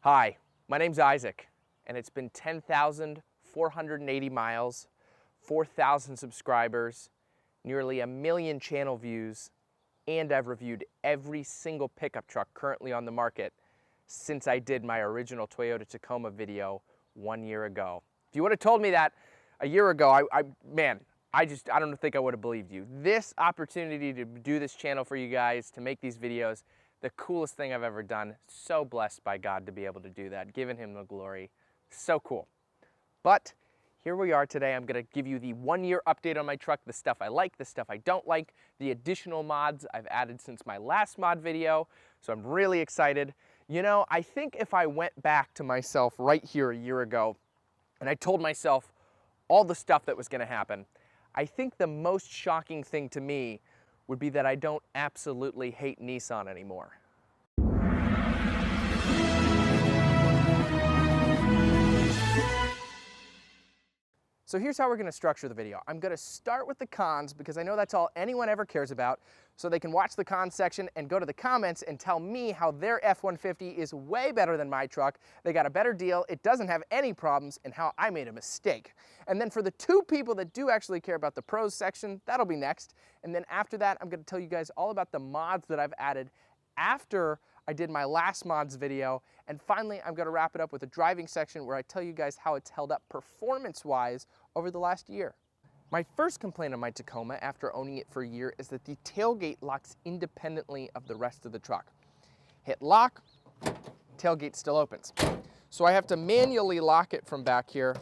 Hi, my name's Isaac, and it's been 10,480 miles, 4,000 subscribers, nearly 1 million channel views, and I've reviewed every single pickup truck currently on the market since I did my original Toyota Tacoma video 1 year ago. If you would have told me that a year ago, I don't think I would have believed you. This opportunity to do this channel for you guys, to make these videos, the coolest thing I've ever done. So blessed by God to be able to do that, giving him the glory. So cool. But here we are today. I'm gonna give you the 1 year update on my truck, the stuff I like, the stuff I don't like, the additional mods I've added since my last mod video. So I'm really excited. You know, I think if I went back to myself right here a year ago and I told myself all the stuff that was gonna happen, I think the most shocking thing to me would be that I don't absolutely hate Nissan anymore. So here's how we're gonna structure the video. I'm gonna start with the cons because I know that's all anyone ever cares about, so they can watch the cons section and go to the comments and tell me how their F-150 is way better than my truck, they got a better deal, it doesn't have any problems, and how I made a mistake. And then for the two people that do actually care about the pros section, that'll be next. And then after that, I'm gonna tell you guys all about the mods that I've added after I did my last mods video. And finally, I'm gonna wrap it up with a driving section where I tell you guys how it's held up performance-wise over the last year. My first complaint on my Tacoma after owning it for a year is that the tailgate locks independently of the rest of the truck. Hit lock, tailgate still opens. So I have to manually lock it from back here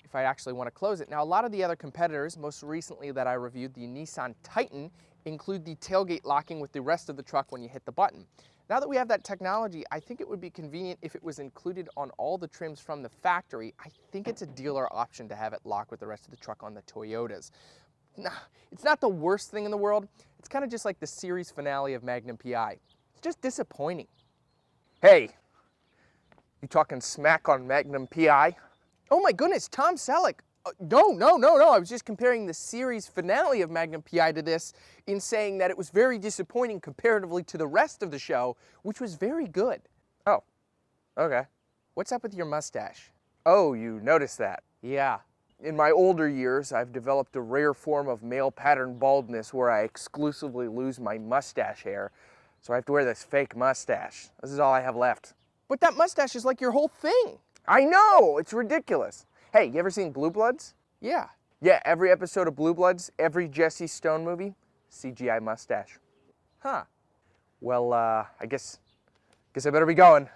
if I actually want to close it. Now, a lot of the other competitors, most recently that I reviewed, the Nissan Titan, include the tailgate locking with the rest of the truck when you hit the button. Now that we have that technology, I think it would be convenient if it was included on all the trims from the factory. I think it's a dealer option to have it lock with the rest of the truck on the Toyotas. Nah, it's not the worst thing in the world. It's kind of just like the series finale of Magnum PI. It's just disappointing. Hey, you talking smack on Magnum PI? Oh my goodness, Tom Selleck. No, I was just comparing the series finale of Magnum PI to this in saying that it was very disappointing comparatively to the rest of the show, which was very good. Oh, okay. What's up with your mustache? Oh, you noticed that? Yeah. In my older years, I've developed a rare form of male pattern baldness where I exclusively lose my mustache hair, so I have to wear this fake mustache. This is all I have left. But that mustache is like your whole thing. I know, it's ridiculous. Hey, you ever seen Blue Bloods? Yeah. Yeah, every episode of Blue Bloods, every Jesse Stone movie, CGI mustache. Huh. Well, I guess I better be going.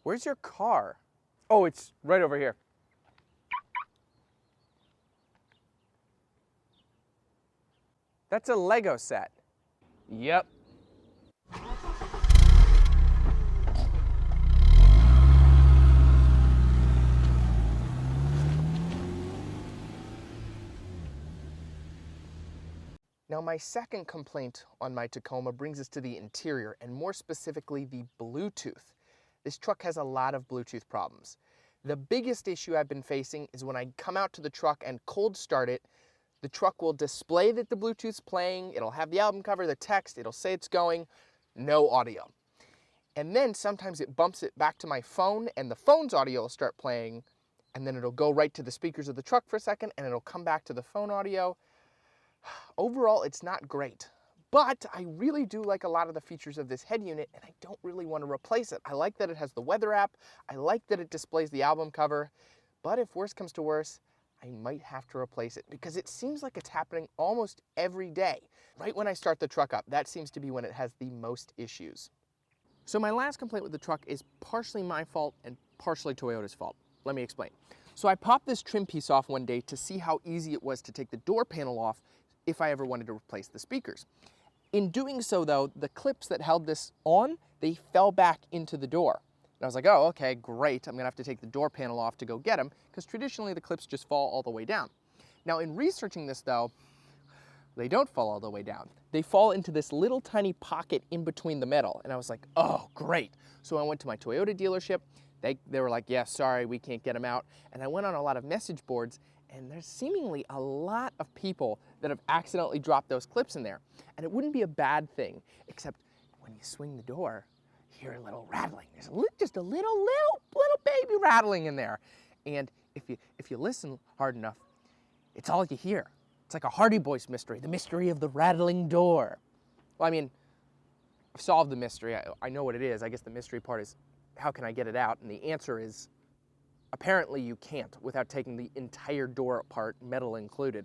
Where's your car? Oh, it's right over here. That's a Lego set. Yep. Now, my second complaint on my Tacoma brings us to the interior, and more specifically, the Bluetooth. This truck has a lot of Bluetooth problems. The biggest issue I've been facing is when I come out to the truck and cold start it, the truck will display that the Bluetooth's playing, it'll have the album cover, the text, it'll say it's going, no audio. And then sometimes it bumps it back to my phone, and the phone's audio will start playing, and then it'll go right to the speakers of the truck for a second, and it'll come back to the phone audio. Overall, it's not great, but I really do like a lot of the features of this head unit, and I don't really want to replace it. I like that it has the weather app, I like that it displays the album cover, but if worse comes to worse, I might have to replace it because it seems like it's happening almost every day. Right when I start the truck up, that seems to be when it has the most issues. So my last complaint with the truck is partially my fault and partially Toyota's fault. Let me explain. So I popped this trim piece off one day to see how easy it was to take the door panel off if I ever wanted to replace the speakers. In doing so though, the clips that held this on, they fell back into the door. And I was like, oh, okay, great. I'm gonna have to take the door panel off to go get them, because traditionally the clips just fall all the way down. Now in researching this though, they don't fall all the way down. They fall into this little tiny pocket in between the metal. And I was like, oh, great. So I went to my Toyota dealership. They were like, yeah, sorry, we can't get them out. And I went on a lot of message boards, and there's seemingly a lot of people that have accidentally dropped those clips in there. And it wouldn't be a bad thing, except when you swing the door, hear a little rattling. There's just a little baby rattling in there. And if you listen hard enough, it's all you hear. It's like a Hardy Boys mystery, the mystery of the rattling door. Well, I mean, I've solved the mystery. I know what it is. I guess the mystery part is, how can I get it out? And the answer is, apparently you can't without taking the entire door apart, metal included.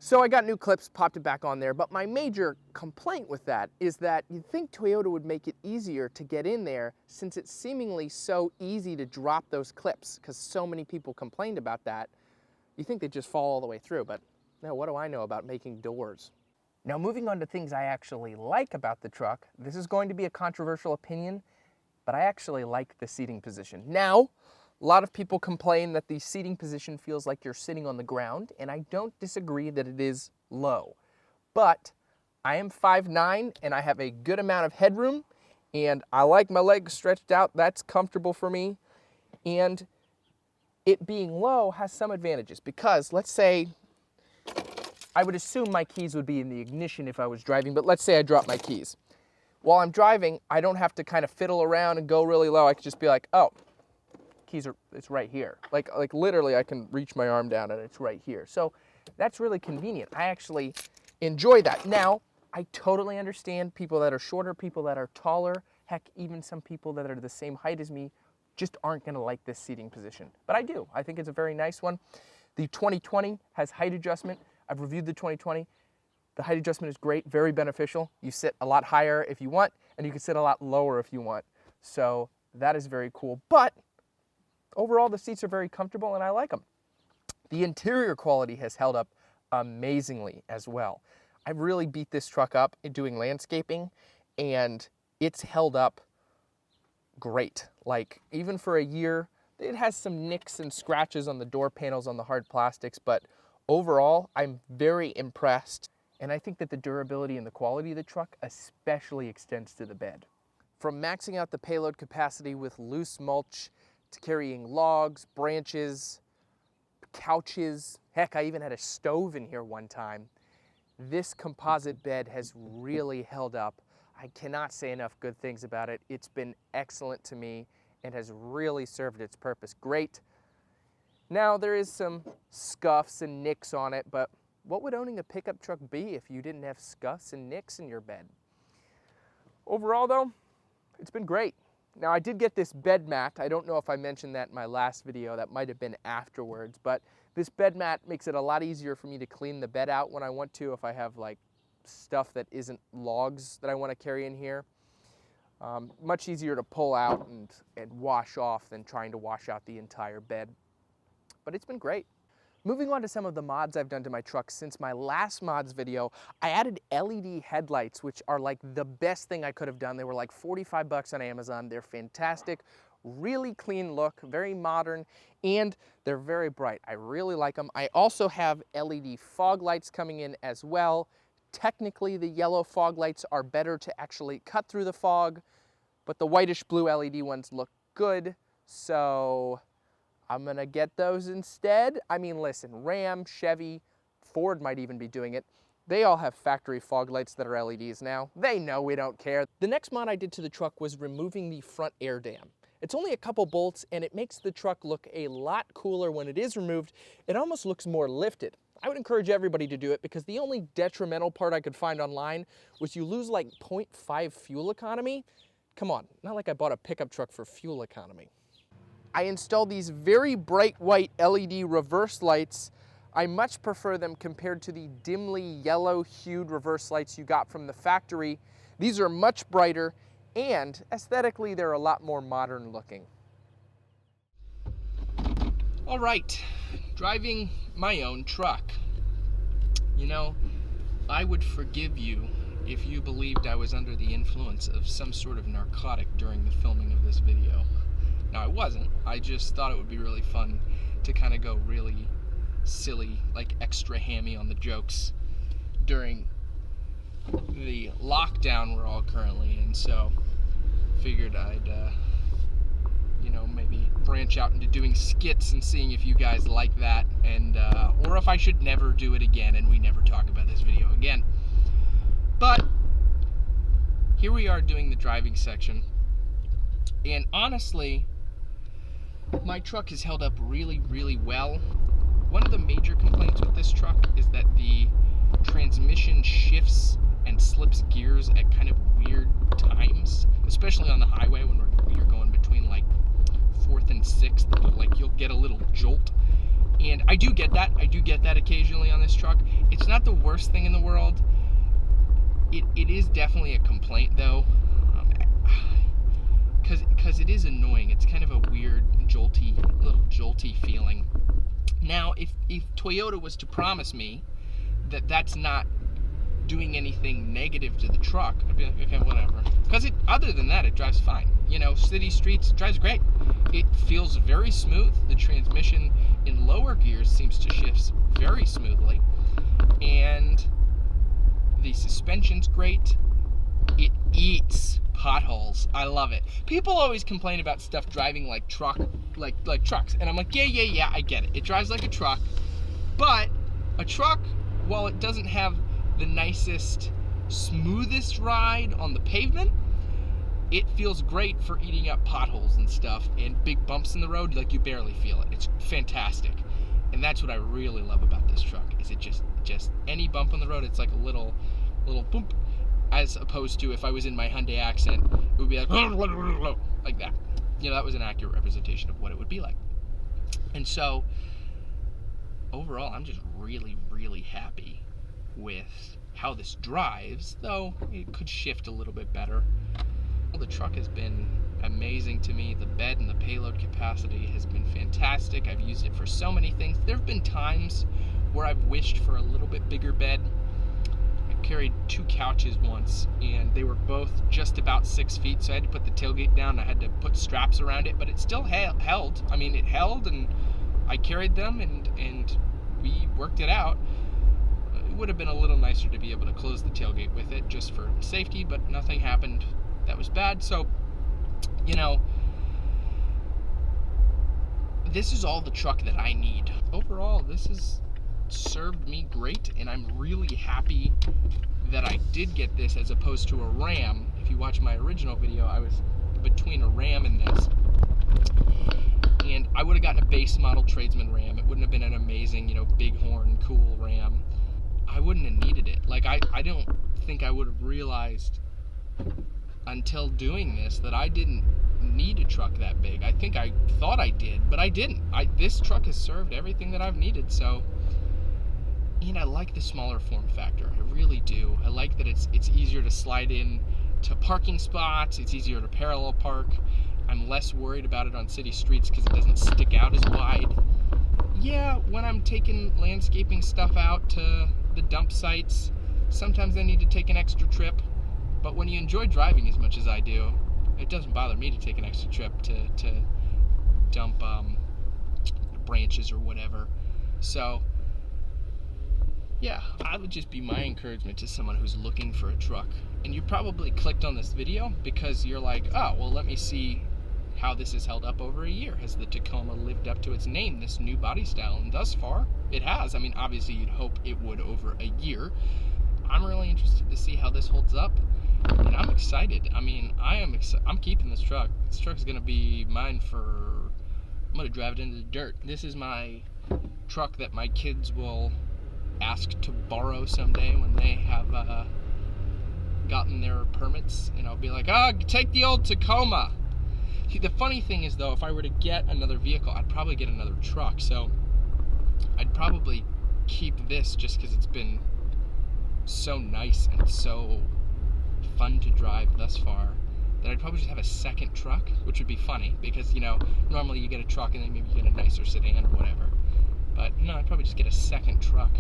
So I got new clips, popped it back on there, but my major complaint with that is that you'd think Toyota would make it easier to get in there, since it's seemingly so easy to drop those clips, because so many people complained about that. You think they'd just fall all the way through, but no, what do I know about making doors? Now, moving on to things I actually like about the truck, this is going to be a controversial opinion, but I actually like the seating position. Now, a lot of people complain that the seating position feels like you're sitting on the ground, and I don't disagree that it is low. But I am 5'9", and I have a good amount of headroom, and I like my legs stretched out. That's comfortable for me. And it being low has some advantages, because let's say, I would assume my keys would be in the ignition if I was driving, but let's say I drop my keys. While I'm driving, I don't have to kind of fiddle around and go really low. I could just be like, oh, it's right here. Like literally I can reach my arm down and it's right here. So that's really convenient. I actually enjoy that. Now, I totally understand people that are shorter, people that are taller, heck, even some people that are the same height as me just aren't gonna like this seating position. But I do. I think it's a very nice one. The 2020 has height adjustment. I've reviewed the 2020. The height adjustment is great, very beneficial. You sit a lot higher if you want, and you can sit a lot lower if you want. So that is very cool. But overall, the seats are very comfortable and I like them. The interior quality has held up amazingly as well. I've really beat this truck up in doing landscaping, and it's held up great. Like, even for a year, it has some nicks and scratches on the door panels on the hard plastics, but overall, I'm very impressed. And I think that the durability and the quality of the truck especially extends to the bed. From maxing out the payload capacity with loose mulch, to carrying logs, branches, couches. Heck, I even had a stove in here one time. This composite bed has really held up. I cannot say enough good things about it. It's been excellent to me and has really served its purpose great. Now, there is some scuffs and nicks on it, but what would owning a pickup truck be if you didn't have scuffs and nicks in your bed? Overall though, it's been great. Now, I did get this bed mat. I don't know if I mentioned that in my last video. That might have been afterwards, but this bed mat makes it a lot easier for me to clean the bed out when I want to, if I have like stuff that isn't logs that I want to carry in here. Much easier to pull out and wash off than trying to wash out the entire bed. But it's been great. Moving on to some of the mods I've done to my truck since my last mods video, I added LED headlights, which are like the best thing I could have done. They were like 45 bucks on Amazon. They're fantastic, really clean look, very modern, and they're very bright. I really like them. I also have LED fog lights coming in as well. Technically, the yellow fog lights are better to actually cut through the fog, but the whitish blue LED ones look good, so I'm gonna get those instead. I mean, listen, Ram, Chevy, Ford might even be doing it. They all have factory fog lights that are LEDs now. They know we don't care. The next mod I did to the truck was removing the front air dam. It's only a couple bolts, and it makes the truck look a lot cooler when it is removed. It almost looks more lifted. I would encourage everybody to do it, because the only detrimental part I could find online was you lose like 0.5 fuel economy. Come on, not like I bought a pickup truck for fuel economy. I installed these very bright white LED reverse lights. I much prefer them compared to the dimly yellow hued reverse lights you got from the factory. These are much brighter, and aesthetically they're a lot more modern looking. All right, driving my own truck. You know, I would forgive you if you believed I was under the influence of some sort of narcotic during the filming of this video. Now, I wasn't. I just thought it would be really fun to kind of go really silly, like extra hammy on the jokes during the lockdown we're all currently in. So figured I'd, you know, maybe branch out into doing skits and seeing if you guys like that, and or if I should never do it again and we never talk about this video again. But here we are doing the driving section. And honestly, my truck has held up really, really well. One of the major complaints with this truck is that the transmission shifts and slips gears at kind of weird times, especially on the highway when you're going between like 4th and 6th. Like, you'll get a little jolt. And I do get that. I do get that occasionally on this truck. It's not the worst thing in the world. It is definitely a complaint, though, because it is annoying. It's kind of a weird, little jolty feeling. Now, if Toyota was to promise me that that's not doing anything negative to the truck, I'd be like, okay, whatever. Because other than that, it drives fine. You know, city streets, it drives great. It feels very smooth. The transmission in lower gears seems to shift very smoothly. And the suspension's great. It eats potholes. I love it. People always complain about stuff driving like trucks. And I'm like, yeah, I get it. It drives like a truck. But a truck, while it doesn't have the nicest, smoothest ride on the pavement, it feels great for eating up potholes and stuff and big bumps in the road. Like, you barely feel it. It's fantastic. And that's what I really love about this truck, is it just any bump on the road, it's like a little boop, as opposed to if I was in my Hyundai Accent, it would be like that. You know, that was an accurate representation of what it would be like. And so overall, I'm just really, really happy with how this drives, though it could shift a little bit better. The truck has been amazing to me. The bed and the payload capacity has been fantastic. I've used it for so many things. There have been times where I've wished for a little bit bigger bed. I carried 2 couches once, and they were both just about 6 feet, so I had to put the tailgate down. I had to put straps around it, but it still held. I mean, it held, and I carried them, and we worked it out. It would have been a little nicer to be able to close the tailgate with it just for safety, but nothing happened that was bad. So, you know, this is all the truck that I need. Overall, this has served me great, and I'm really happy that I did get this as opposed to a Ram. If you watch my original video, I was between a Ram and this. And I would have gotten a base model tradesman Ram. It wouldn't have been an amazing, you know, bighorn, cool Ram. I wouldn't have needed it. Like, I don't think I would have realized until doing this that I didn't need a truck that big. I think I thought I did, but I didn't. This truck has served everything that I've needed. So, and I like the smaller form factor. I really do. I like that it's easier to slide in to parking spots. It's easier to parallel park. I'm less worried about it on city streets because it doesn't stick out as wide. Yeah, when I'm taking landscaping stuff out to the dump sites, sometimes I need to take an extra trip. But when you enjoy driving as much as I do, it doesn't bother me to take an extra trip to dump branches or whatever. So, yeah, I would just be my encouragement to someone who's looking for a truck. And you probably clicked on this video because you're like, oh, well, let me see how this has held up over a year. Has the Tacoma lived up to its name, this new body style? And thus far, it has. I mean, obviously, you'd hope it would over a year. I'm really interested to see how this holds up. And I'm excited. I mean, I'm keeping this truck. This truck is going to be mine I'm going to drive it into the dirt. This is my truck that my kids will ask to borrow someday when they have gotten their permits. And I'll be like, oh, take the old Tacoma. The funny thing is, though, if I were to get another vehicle, I'd probably get another truck. So I'd probably keep this just because it's been so nice and so fun to drive thus far, that I'd probably just have a second truck, which would be funny because, you know, normally you get a truck and then maybe you get a nicer sedan or whatever. But no, I'd probably just get a second truck.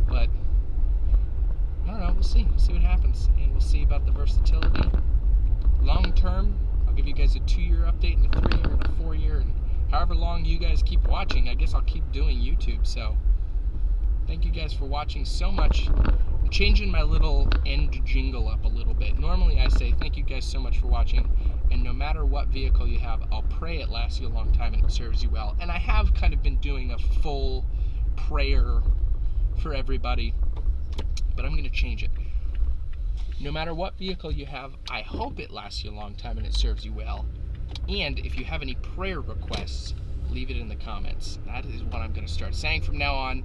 But I don't know, we'll see what happens, and we'll see about the versatility. Long term, I'll give you guys a 2-year update and a 3-year and a 4-year, and however long you guys keep watching, I guess I'll keep doing YouTube. So thank you guys for watching so much. I'm changing my little end jingle up a little bit. Normally I say thank you guys so much for watching, and no matter what vehicle you have, I'll pray it lasts you a long time and it serves you well. And I have kind of been doing a full prayer for everybody, but I'm going to change it. No matter what vehicle you have, I hope it lasts you a long time and it serves you well. And if you have any prayer requests, leave it in the comments. That is what I'm going to start saying from now on.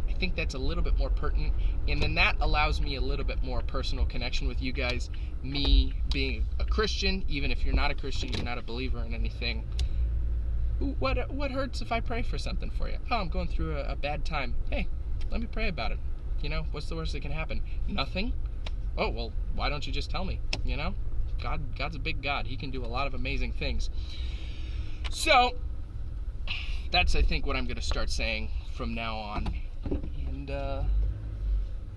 I think that's a little bit more pertinent, and then that allows me a little bit more personal connection with you guys. Me being a Christian, even if you're not a Christian, you're not a believer in anything. What hurts if I pray for something for you? Oh, I'm going through a bad time. Hey, let me pray about it. You know, what's the worst that can happen? Nothing? Oh, well, why don't you just tell me? You know, God's a big God. He can do a lot of amazing things. So that's, I think, what I'm going to start saying from now on. And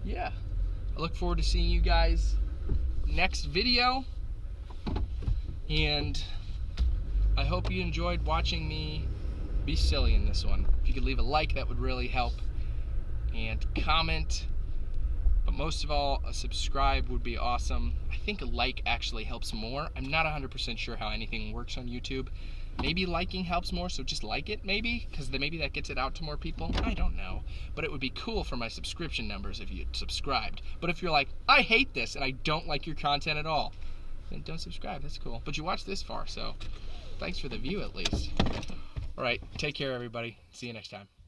yeah, I look forward to seeing you guys next video, and I hope you enjoyed watching me be silly in this one. If you could leave a like, that would really help, and comment, but most of all, a subscribe would be awesome. I think a like actually helps more. I'm not 100% sure how anything works on YouTube. Maybe liking helps more, so just like it, maybe, because maybe that gets it out to more people. I don't know, but it would be cool for my subscription numbers if you subscribed. But if you're like, I hate this and I don't like your content at all, then don't subscribe. That's cool. But you watched this far, so thanks for the view at least. All right, take care, everybody. See you next time.